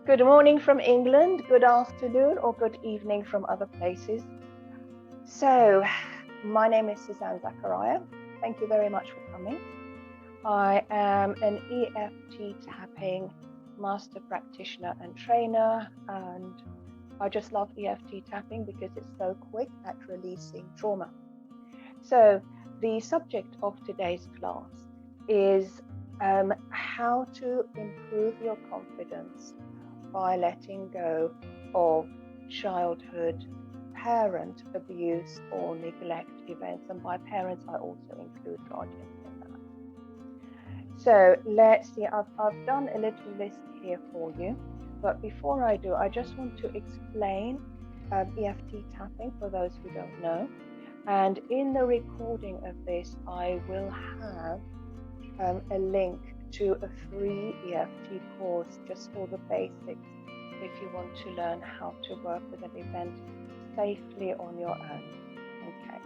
Good morning from England, good afternoon or good evening from other places. So, my name is Suzanne Zacharia. Thank you very much for coming. I am an EFT tapping master practitioner and trainer, and I just love EFT tapping because it's so quick at releasing trauma. So, the subject of today's class is how to improve your confidence by letting go of childhood parent abuse or neglect events. And by parents, I also include guardians in that. So let's see, I've done a little list here for you. But before I do, I just want to explain EFT tapping for those who don't know. And in the recording of this, I will have a link to a free EFT course just for the basics if you want to learn how to work with an event safely on your own. Okay,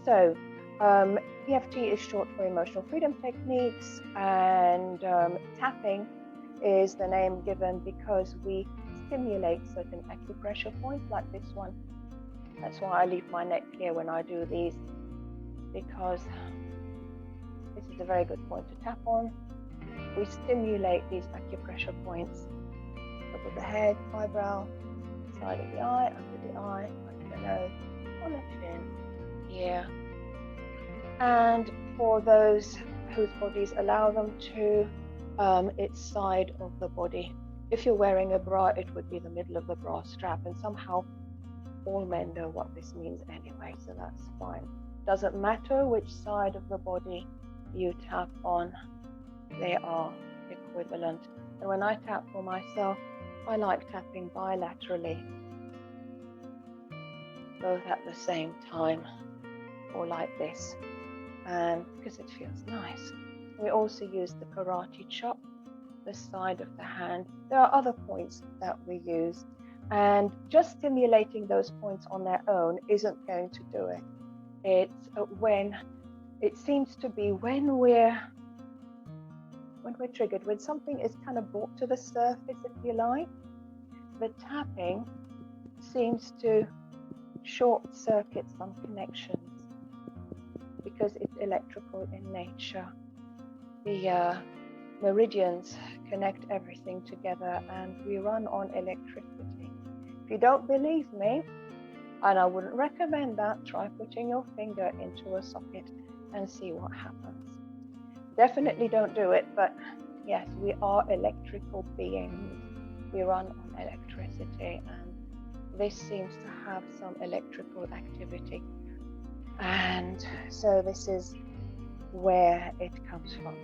so EFT is short for emotional freedom techniques, and tapping is the name given because we stimulate certain acupressure points like this one. That's why I leave my neck clear when I do these, because this is a very good point to tap on. We stimulate these acupressure points top of the head, eyebrow, side of the eye, under the eye, under the nose, on the chin, here. And for those whose bodies allow them to, it's side of the body. If you're wearing a bra, it would be the middle of the bra strap, and somehow all men know what this means anyway, so that's fine. Doesn't matter which side of the body you tap on, they are equivalent. And when I tap for myself, I like tapping bilaterally, both at the same time, or like this, and because it feels nice. We also use the karate chop, the side of the hand. There are other points that we use, and just stimulating those points on their own isn't going to do it. It's when it seems to be when we're triggered, when something is kind of brought to the surface, if you like, the tapping seems to short circuit some connections because it's electrical in nature. The meridians connect everything together and we run on electricity. If you don't believe me, and I wouldn't recommend that, try putting your finger into a socket and see what happens. Definitely don't do it, but yes, we are electrical beings. We run on electricity, and this seems to have some electrical activity. And so this is where it comes from.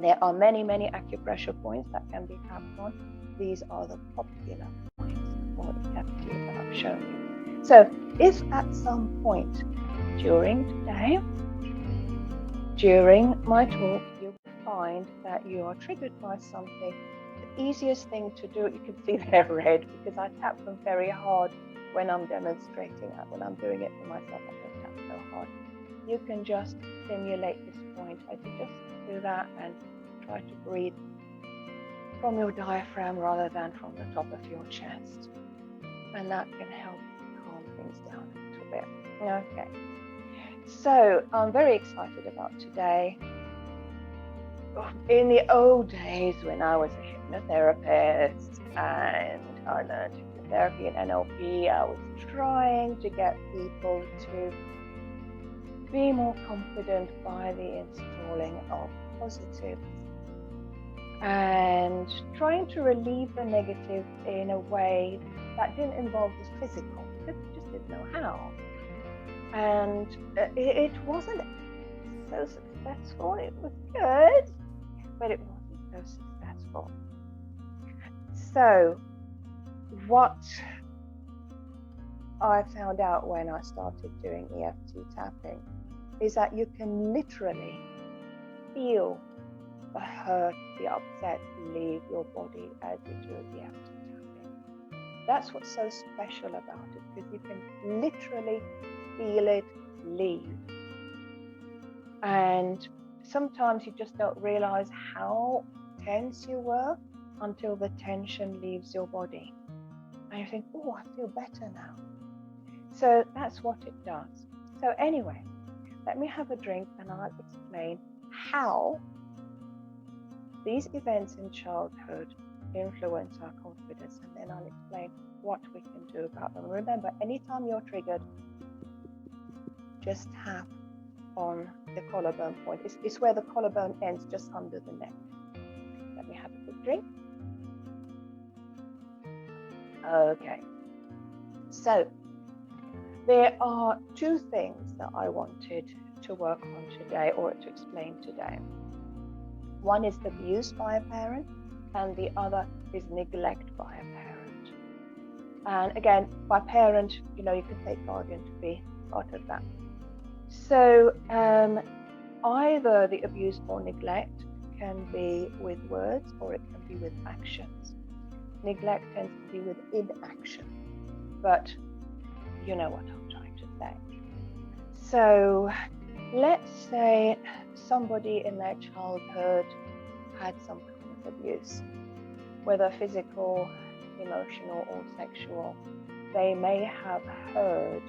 There are many, many acupressure points that can be tapped on. These are the popular points for EFT that I've shown you. So if at some point during today, during my talk, you find that you are triggered by something, the easiest thing to do, you can see they're red because I tap them very hard when I'm demonstrating it. When I'm doing it for myself, I don't tap so hard. You can just stimulate this point. I can just do that and try to breathe from your diaphragm rather than from the top of your chest. And that can help calm things down a little bit. Okay. So I'm very excited about today. In the old days when I was a hypnotherapist and I learned hypnotherapy and NLP, I was trying to get people to be more confident by the installing of positives and trying to relieve the negative in a way that didn't involve the physical because we just didn't know how. And it wasn't so successful. It was good, but it wasn't so successful. So what I found out when I started doing EFT tapping is that you can literally feel the hurt, the upset leave your body as you do EFT tapping. That's what's so special about it, because you can literally feel it leave. And sometimes you just don't realize how tense you were until the tension leaves your body. And you think, oh, I feel better now. So that's what it does. So anyway, let me have a drink and I'll explain how these events in childhood influence our confidence, and then I'll explain what we can do about them. Remember, anytime you're triggered, just tap on the collarbone point. It's where the collarbone ends, just under the neck. Let me have a quick drink. Okay. So there are two things that I wanted to work on today, or to explain today. One is abuse by a parent, and the other is neglect by a parent. And again, by parent, you can take guardian to be part of that. So either the abuse or neglect can be with words, or it can be with actions. Neglect tends to be with inaction, but you know what I'm trying to say. So let's say somebody in their childhood had some kind of abuse, whether physical, emotional, or sexual. They may have heard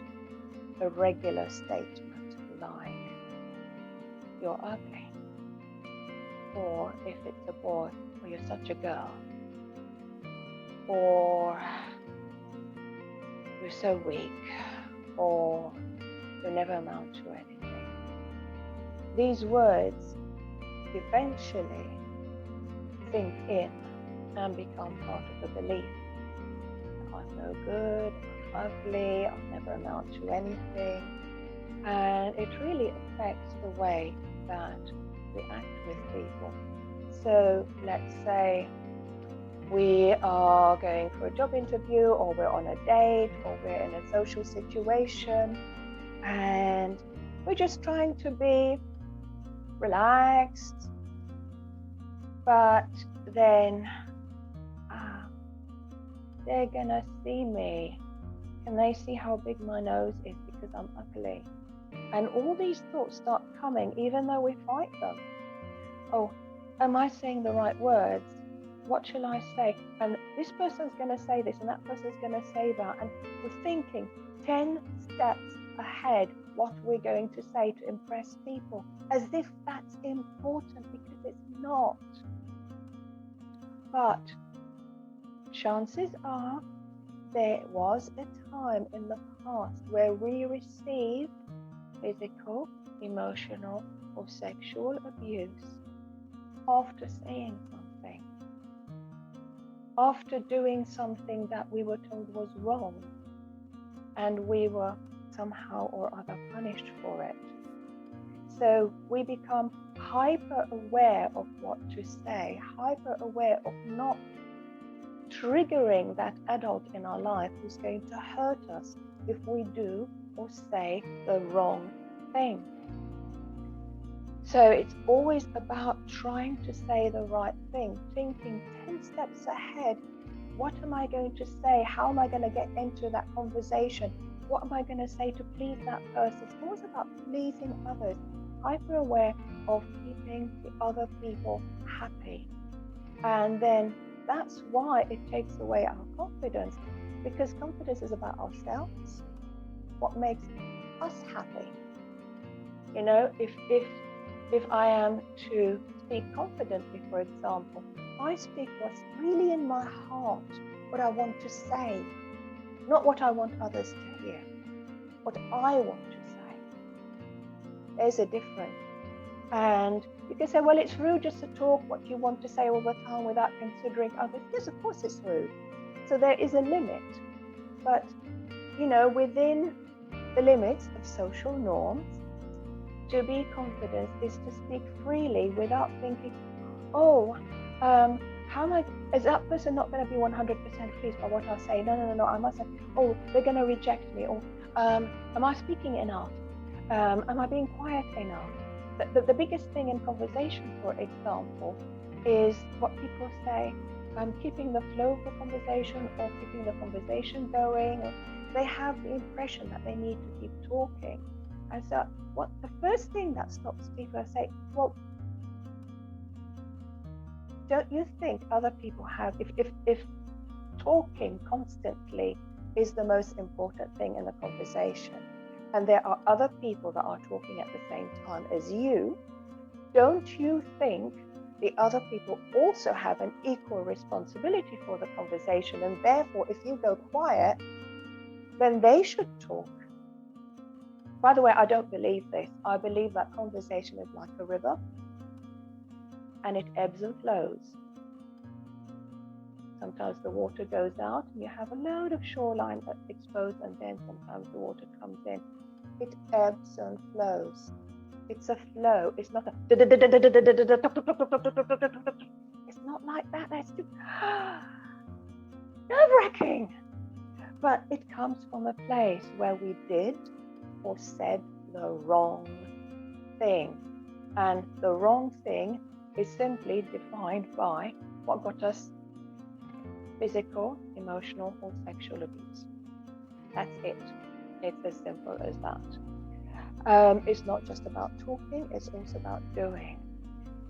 a regular statement like, "You're ugly," or if it's a boy, "Well, you're such a girl," or "You're so weak," or "You'll never amount to anything." These words eventually sink in and become part of the belief that I'm no good, I'm ugly, I'll never amount to anything. And it really affects the way that we act with people. So let's say we are going for a job interview, or we're on a date, or we're in a social situation, and we're just trying to be relaxed, but then they're gonna see me. Can they see how big my nose is because I'm ugly? And all these thoughts start coming, even though we fight them. Oh, am I saying the right words? What shall I say? And this person's going to say this, and that person's going to say that. And we're thinking 10 steps ahead what we're going to say to impress people, as if that's important, because it's not. But chances are there was a time in the past where we received physical, emotional, or sexual abuse after saying something, after doing something that we were told was wrong, and we were somehow or other punished for it. So we become hyper aware of what to say, hyper aware of not triggering that adult in our life who's going to hurt us if we do or say the wrong thing. So it's always about trying to say the right thing, thinking 10 steps ahead. What am I going to say? How am I going to get into that conversation? What am I going to say to please that person? It's always about pleasing others, hyper aware of keeping the other people happy. And then that's why it takes away our confidence, because confidence is about ourselves, what makes us happy. If I am to speak confidently, for example, I speak what's really in my heart, what I want to say, not what I want others to hear, what I want to say. There's a difference. And you can say, well, it's rude just to talk what you want to say all the time without considering others. Yes, of course it's rude. So there is a limit. But, within the limits of social norms, to be confident is to speak freely without thinking, how am I, is that person not going to be 100% pleased by what I say? No, I must say, they're going to reject me. Or am I speaking enough? Am I being quiet enough? The biggest thing in conversation, for example, is what people say, keeping the flow of the conversation, or keeping the conversation going. They have the impression that they need to keep talking. And so the first thing that stops people say, well, don't you think other people have, if talking constantly is the most important thing in the conversation, and there are other people that are talking at the same time as you, don't you think the other people also have an equal responsibility for the conversation? And therefore, if you go quiet, then they should talk. By the way, I don't believe this. I believe that conversation is like a river, and it ebbs and flows. Sometimes the water goes out and you have a load of shoreline exposed, and then sometimes the water comes in. It ebbs and flows. It's a flow. It's not a. It's not like that. That's too nerve-wracking. But it comes from a place where we did or said the wrong thing. And the wrong thing is simply defined by what got us physical, emotional, or sexual abuse. That's it. It's as simple as that. It's not just about talking, it's also about doing.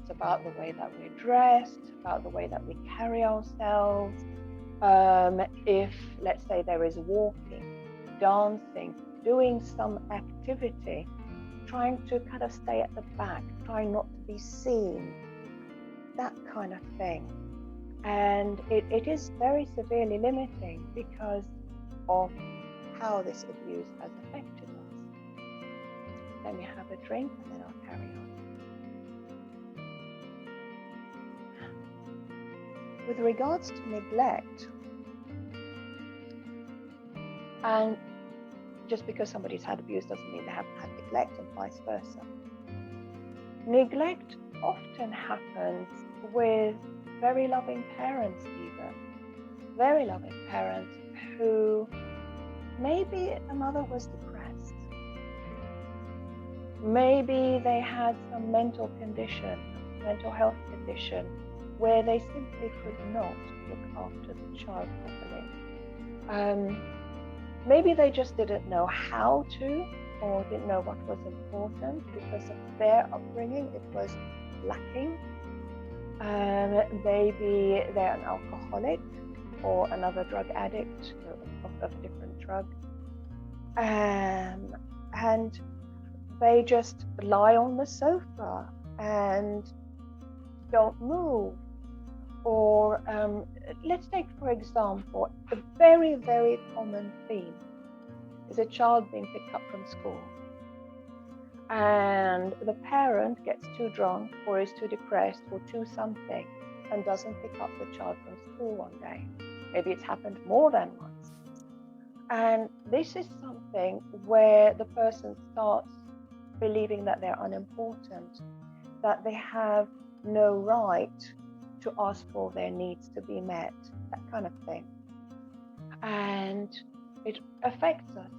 It's about the way that we're dressed, about the way that we carry ourselves. If, let's say, there is walking, dancing, doing some activity, trying to kind of stay at the back, trying not to be seen, that kind of thing. And it is very severely limiting because of how this abuse has affected us. Let me have a drink and then I'll carry on. With regards to neglect, and just because somebody's had abuse doesn't mean they haven't had neglect, and vice versa. Neglect often happens with very loving parents, even very loving parents who maybe a mother was depressed, maybe they had some mental health condition where they simply could not look after the child properly. Maybe they just didn't know how to, or didn't know what was important because of their upbringing. It was lacking. Maybe they're an alcoholic or another drug addict of a different drug. And they just lie on the sofa and don't move. Or let's take, for example, a very, very common theme is a child being picked up from school. And the parent gets too drunk or is too depressed or too something and doesn't pick up the child from school one day. Maybe it's happened more than once. And this is something where the person starts believing that they're unimportant, that they have no right to ask for their needs to be met, that kind of thing. And it affects us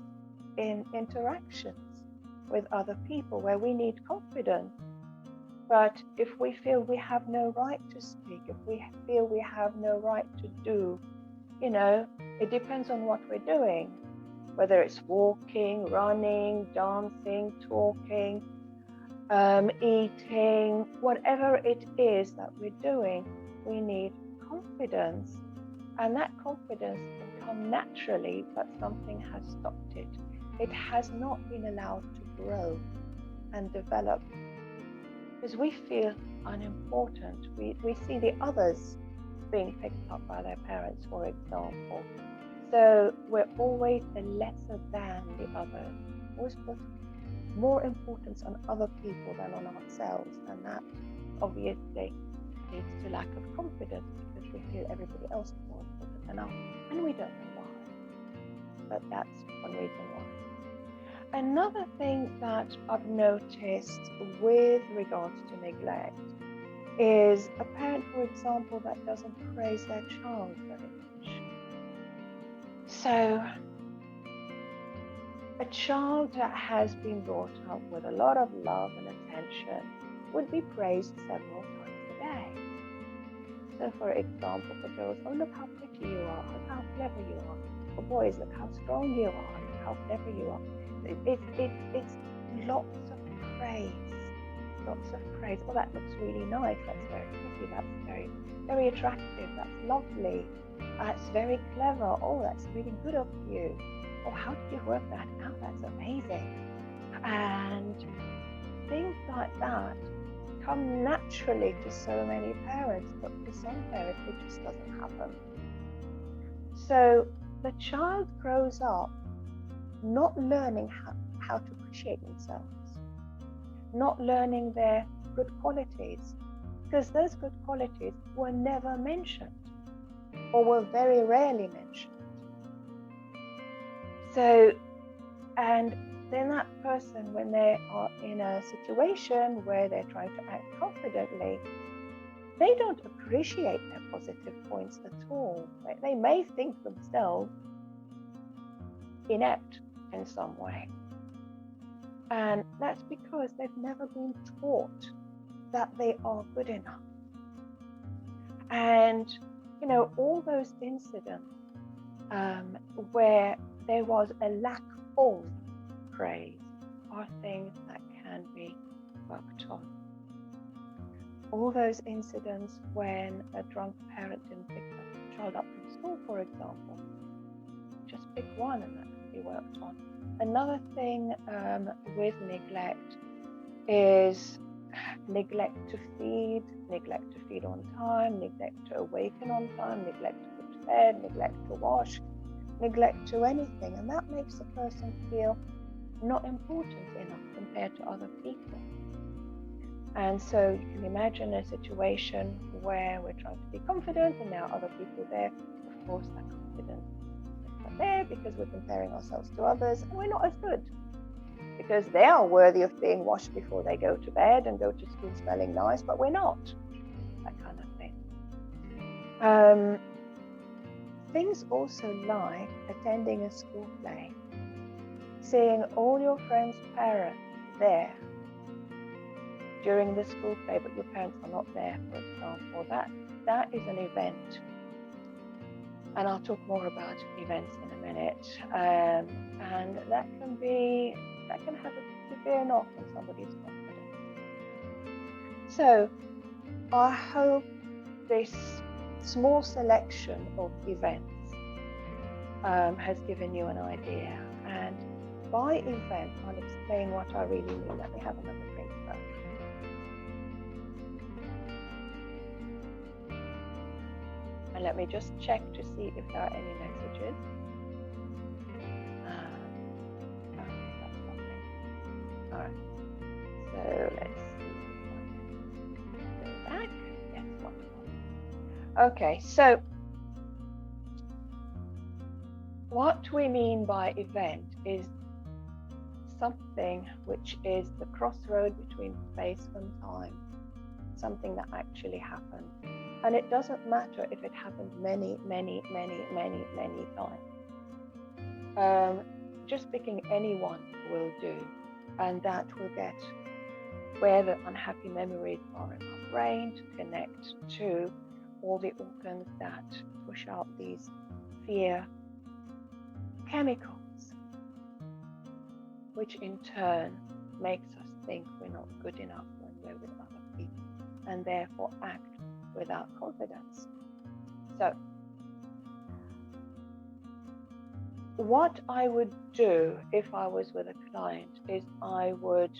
in interactions with other people where we need confidence. But if we feel we have no right to speak, if we feel we have no right to do, it depends on what we're doing, whether it's walking, running, dancing, talking, eating, whatever it is that we're doing, we need confidence. And that confidence can come naturally, but something has stopped it. It has not been allowed to grow and develop because we feel unimportant. We see the others being picked up by their parents, for example. So we're always a lesser than the others. Always put more importance on other people than on ourselves, and that obviously leads to lack of confidence because we feel everybody else is more important than us, and we don't know why. But that's one reason why. Another thing that I've noticed with regards to neglect is a parent, for example, that doesn't praise their child very much. So a child that has been brought up with a lot of love and attention would be praised several times a day. So for example, for girls, oh, look how pretty you are, look how clever you are. For boys, look how strong you are, look how clever you are. It's lots of praise. lots of praise. Oh, that looks really nice. That's very pretty. That's very, very attractive. That's lovely. That's very clever. Oh, that's really good of you. Oh, how did you work that out? That's amazing. And things like that come naturally to so many parents, but for some parents it just doesn't happen. So the child grows up not learning how to appreciate themselves, not learning their good qualities, because those good qualities were never mentioned or were very rarely mentioned. So, and then that person, when they are in a situation where they're trying to act confidently, they don't appreciate their positive points at all. They may think themselves inept in some way. And that's because they've never been taught that they are good enough. And, all those incidents where there was a lack of praise are things that can be worked on. All those incidents when a drunk parent didn't pick the child up from school, for example, just pick one and that can be worked on. Another thing with neglect is neglect to feed on time, neglect to awaken on time, neglect to put to bed, neglect to wash, neglect to anything. And that makes the person feel not important enough compared to other people. And so you can imagine a situation where we're trying to be confident and there are other people there. Of course, that confidence is not there because we're comparing ourselves to others and we're not as good because they are worthy of being washed before they go to bed and go to school smelling nice, but we're not. That kind of thing. Things also like attending a school play, seeing all your friends' parents there during the school play, but your parents are not there, for example. That is an event. And I'll talk more about events in a minute. And that can have a severe knock on somebody's confidence. So I hope this small selection of events has given you an idea. And by event, I'll explain what I really mean. Let me have another drink first. And let me just check to see if there are any messages. No, that's nothing. All right. So let's see if I can go back. Yes, wonderful. Okay, so what we mean by event is something which is the crossroad between space and time, something that actually happened. And it doesn't matter if it happened many times. Just picking any one will do, and that will get where the unhappy memories are in our brain to connect to all the organs that push out these fear chemicals, which in turn makes us think we're not good enough when we're with other people, and therefore act without confidence. So, what I would do if I was with a client is I would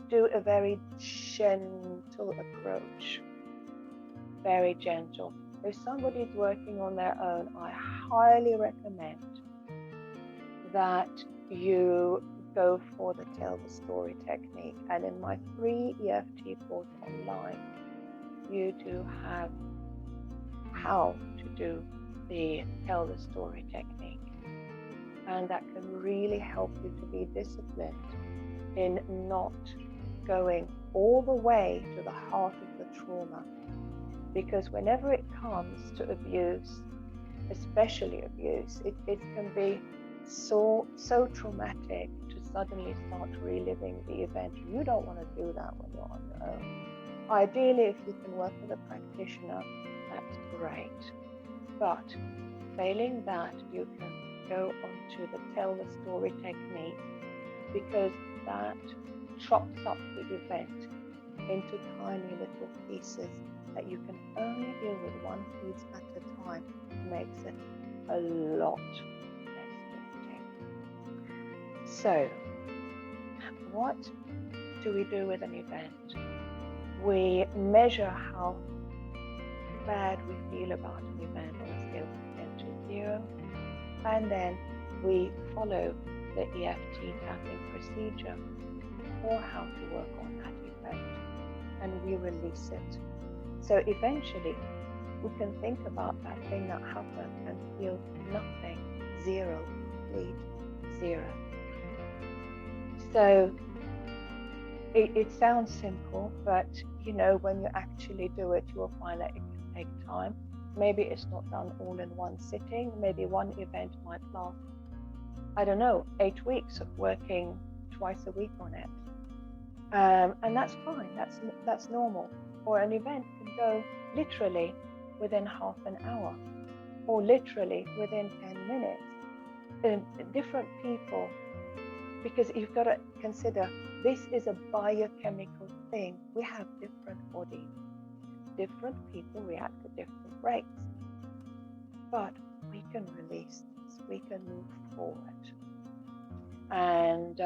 do a very gentle approach, very gentle. If somebody's working on their own, I highly recommend that you go for the tell the story technique. And in my free EFT course online, you do have how to do the tell the story technique. And that can really help you to be disciplined in not going all the way to the heart of the trauma. Because whenever it comes to abuse, especially abuse, it can be so traumatic to suddenly start reliving the event. You don't want to do that when you're on your own. Ideally, if you can work with a practitioner, that's great. But failing that, you can go on to the tell the story technique, because that chops up the event into tiny little pieces that you can only deal with one piece at a time, makes it a lot less daunting. So, what do we do with an event? We measure how bad we feel about an event on a scale from 10 to 0, and then we follow the EFT tapping procedure for how to work on that event, and we release it. So eventually we can think about that thing that happened and feel nothing, zero, complete zero. So it sounds simple, but when you actually do it, you will find that it can take time. Maybe it's not done all in one sitting. Maybe one event might last, 8 weeks of working twice a week on it. And that's fine, that's normal. Or an event can go literally within half an hour, or literally within 10 minutes. Different people, because you've got to consider, this is a biochemical thing. We have different bodies. Different people react at different rates. But we can release this, we can move forward. And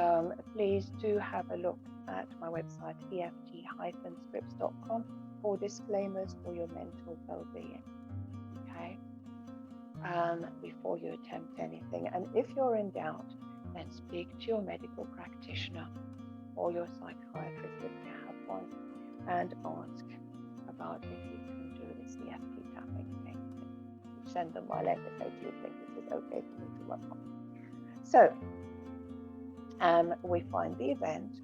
please do have a look at my website, eft-scripts.com, for disclaimers for your mental well-being, okay? Before you attempt anything. And if you're in doubt, then speak to your medical practitioner or your psychiatrist if you have one, and ask about if you can do this EFT tapping thing. Send them my letter, say, do you think this is okay for me to work on? So, we find the event,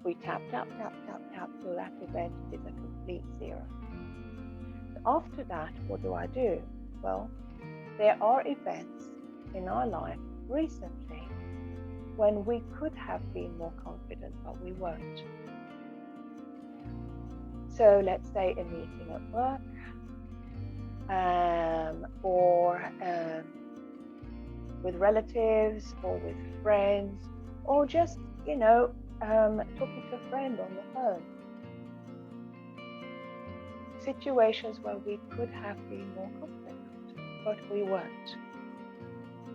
we tap till that event is a complete zero. After that, what do I do? Well, there are events in our life recently when we could have been more confident, but we weren't. So let's say a meeting at work, or with relatives, or with friends, or just, talking to a friend on the phone. Situations where we could have been more confident, but we weren't.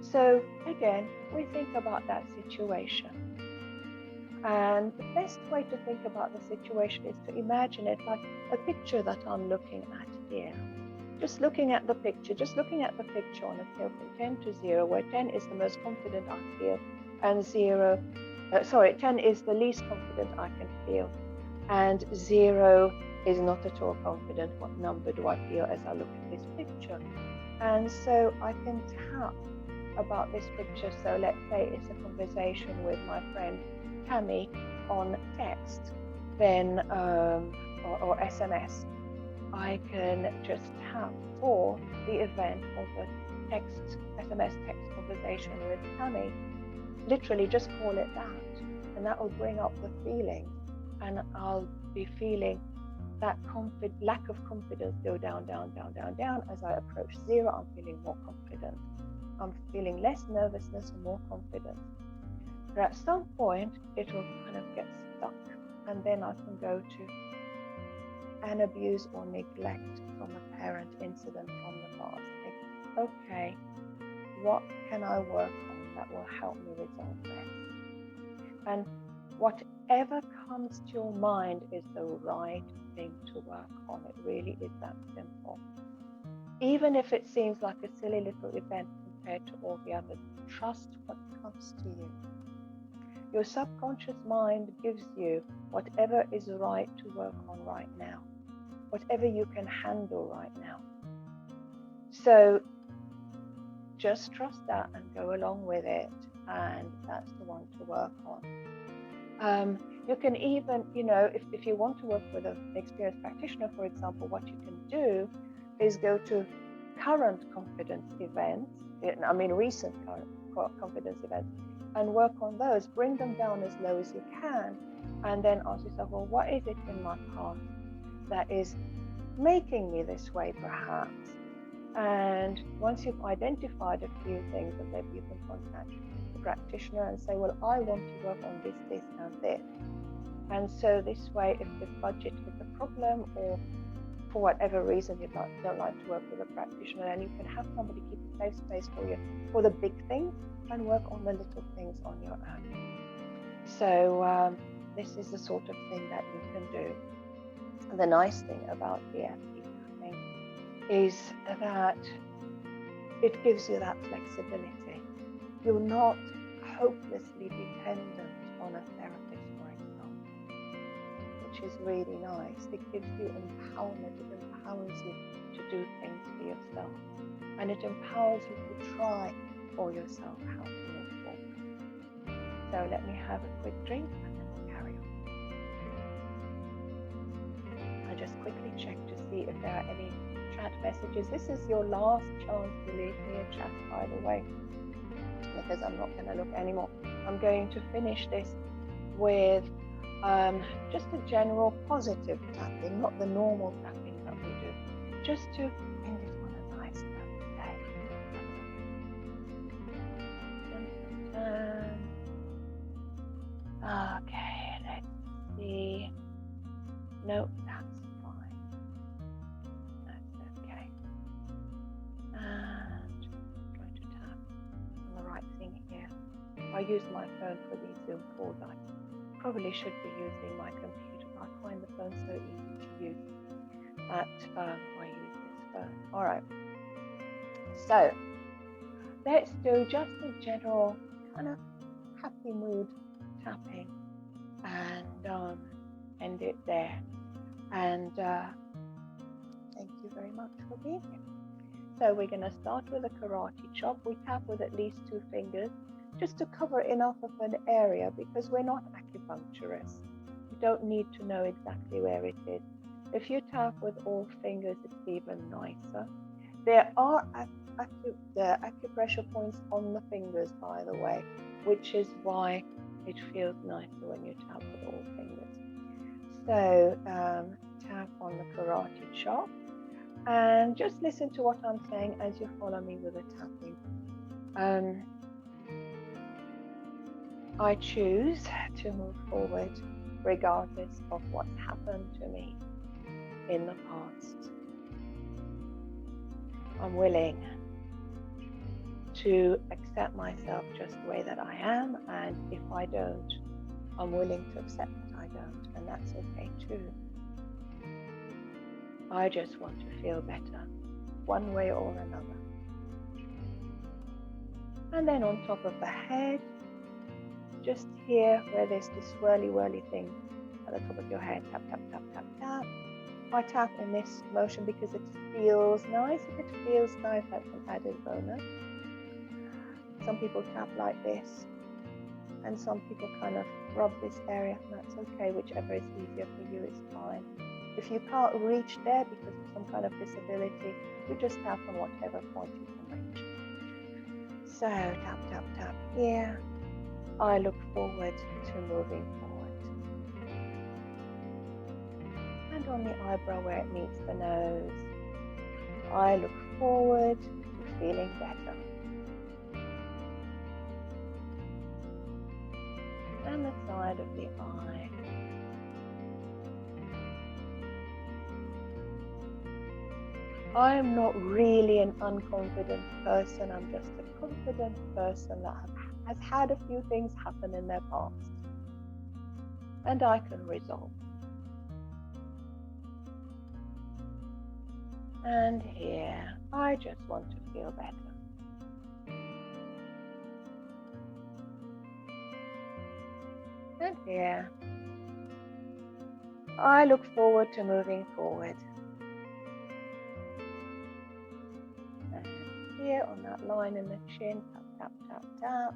So again, we think about that situation. And the best way to think about the situation is to imagine it like a picture that I'm looking at here. Just looking at the picture on a scale from 10 to 0, where 10 is the most confident I feel, and 10 is the least confident I can feel, and 0 is not at all confident. What number do I feel as I look at this picture? And so I can tap about this picture. So let's say it's a conversation with my friend Tammy on text, then or SMS. I can just tap for the event of the SMS text conversation with Tammy. Literally just call it that, and that will bring up the feeling, and I'll be feeling that lack of confidence go down. As I approach 0, I'm feeling more confident. I'm feeling less nervousness and more confidence. But at some point, it will kind of get stuck, and then I can go to an abuse or neglect from a parent incident from the past. Think, okay, what can I work on that will help me resolve this? And whatever comes to your mind is the right thing to work on. It really is that simple. Even if it seems like a silly little event compared to all the others, trust what comes to you. Your subconscious mind gives you whatever is right to work on right now, whatever you can handle right now. So just trust that and go along with it, and that's the one to work on. You can even, if you want to work with an experienced practitioner, for example, what you can do is go to current confidence events, recent current confidence events, and work on those. Bring them down as low as you can, and then ask yourself, well, what is it in my past that is making me this way, perhaps? And once you've identified a few things, and maybe you can contact the practitioner and say, well, I want to work on this, and this. And so this way, if the budget is a problem, or for whatever reason you don't like to work with a practitioner, then you can have somebody keep a safe space for you for the big things and work on the little things on your own. So this is the sort of thing that you can do. And the nice thing about the Eft Tapping is that it gives you that flexibility. You're not hopelessly dependent on a therapist, for example, which is really nice. It gives you empowerment. It empowers you to do things for yourself. And it empowers you to try for yourself how to move forward. So let me have a quick drink and then we'll carry on. I just quickly check to see if there are any chat messages. This is your last chance to leave me a chat, by the way, because I'm not going to look anymore. I'm going to finish this with just a general positive tapping, not the normal tapping that we do, just to end it on a nice note today. Okay, let's see. No, that's fine. That's okay. And try to tap on the right thing here. I use my phone for these Zoom calls. I probably should be using my computer. I find the phone so easy to use that I use this phone. All right. So let's do just a general kind of happy mood tapping and end it there. And thank you very much for being here. So we're going to start with a karate chop. We tap with at least 2 fingers just to cover enough of an area, because we're not acupuncturists. You don't need to know exactly where it is. If you tap with all fingers, it's even nicer. There are the acupressure points on the fingers, by the way, which is why it feels nicer when you tap with all fingers. So tap on the karate chop and just listen to what I'm saying as you follow me with the tapping. I choose to move forward regardless of what's happened to me in the past. I'm willing to accept myself just the way that I am, and if I don't, I'm willing to accept that I don't, and that's okay too. I just want to feel better, one way or another. And then on top of the head, just here where there's this swirly thing at the top of your head, tap, tap, tap, tap, tap. I tap in this motion because it feels nice. If it feels nice, that's an added bonus. Some people tap like this, and some people kind of rub this area, and that's okay. Whichever is easier for you is fine. If you can't reach there because of some kind of disability, you just tap on whatever point you can reach. So tap, tap, tap here. I look forward to moving forward. And on the eyebrow where it meets the nose, I look forward to feeling better. And the side of the eye. I am not really an unconfident person. I'm just a confident person that has had a few things happen in their past, and I can resolve. And here, I just want to feel better. And here, I look forward to moving forward. And here on that line in the chin, tap, tap, tap, tap.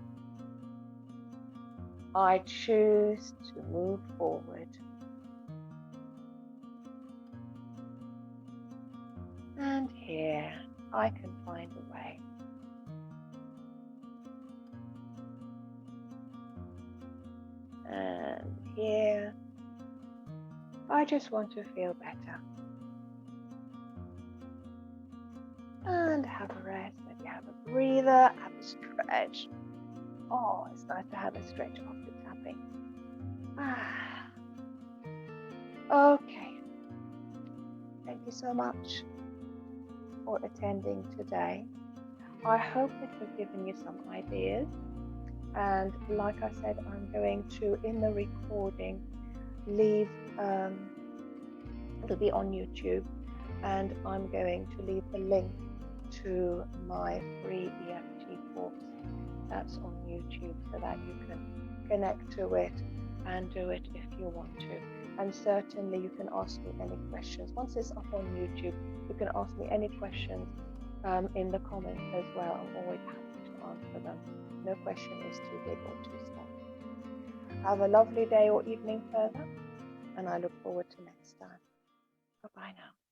I choose to move forward. And here, I can find a way. And here, I just want to feel better. And have a rest, maybe have a breather, have a stretch. Oh, it's nice to have a stretch after tapping. Okay, thank you so much for attending today. I hope it has given you some ideas. And like I said, I'm going to, in the recording, leave, it'll be on YouTube, and I'm going to leave the link to my free EFT course that's on YouTube so that you can connect to it and do it if you want to. And certainly you can ask me any questions. Once it's up on YouTube, you can ask me any questions in the comments as well. I'm always happy to answer them. No question is too big or too small. Have a lovely day or evening further, and I look forward to next time. Bye-bye now.